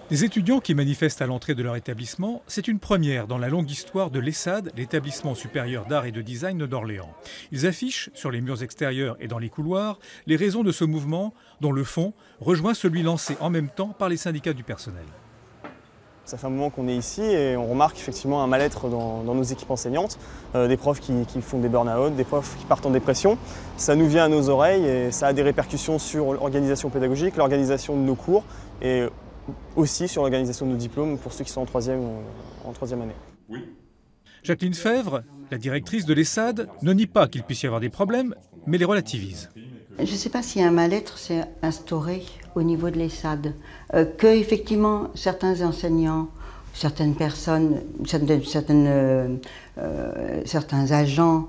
Des étudiants qui manifestent à l'entrée de leur établissement, c'est une première dans la longue histoire de l'ESSAD, l'établissement supérieur d'art et de design d'Orléans. Ils affichent, sur les murs extérieurs et dans les couloirs, les raisons de ce mouvement, dont le fond rejoint celui lancé en même temps par les syndicats du personnel. Ça fait un moment qu'on est ici et on remarque effectivement un mal-être dans nos équipes enseignantes, des profs qui font des burn-out, des profs qui partent en dépression. Ça nous vient à nos oreilles et ça a des répercussions sur l'organisation pédagogique, l'organisation de nos cours et aussi sur l'organisation de nos diplômes pour ceux qui sont en troisième année. Oui. Jacqueline Fèvre, la directrice de l'ESSAD, ne nie pas qu'il puisse y avoir des problèmes, mais les relativise. Je ne sais pas si un mal-être s'est instauré au niveau de l'ESSAD, que effectivement certains enseignants, certaines personnes, certains agents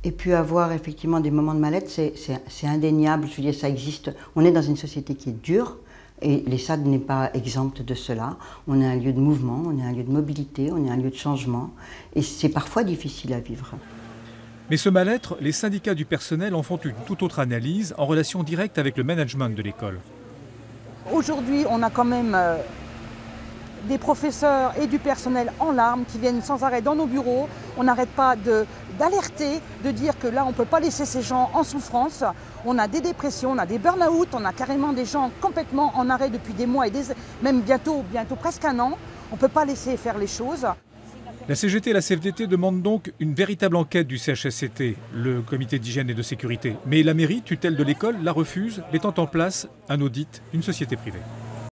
aient pu avoir effectivement des moments de mal-être, c'est indéniable. Je veux dire, ça existe. On est dans une société qui est dure. Et l'ESSAD n'est pas exempte de cela. On est un lieu de mouvement, on est un lieu de mobilité, on est un lieu de changement. Et c'est parfois difficile à vivre. Mais ce mal-être, les syndicats du personnel en font une toute autre analyse en relation directe avec le management de l'école. Aujourd'hui, on a quand même des professeurs et du personnel en larmes qui viennent sans arrêt dans nos bureaux. On n'arrête pas d'alerter, de dire que là, on ne peut pas laisser ces gens en souffrance. On a des dépressions, on a des burn-out, on a carrément des gens complètement en arrêt depuis des mois et même bientôt presque un an. On ne peut pas laisser faire les choses. La CGT et la CFDT demandent donc une véritable enquête du CHSCT, le comité d'hygiène et de sécurité. Mais la mairie, tutelle de l'école, la refuse, mettant en place un audit d'une société privée.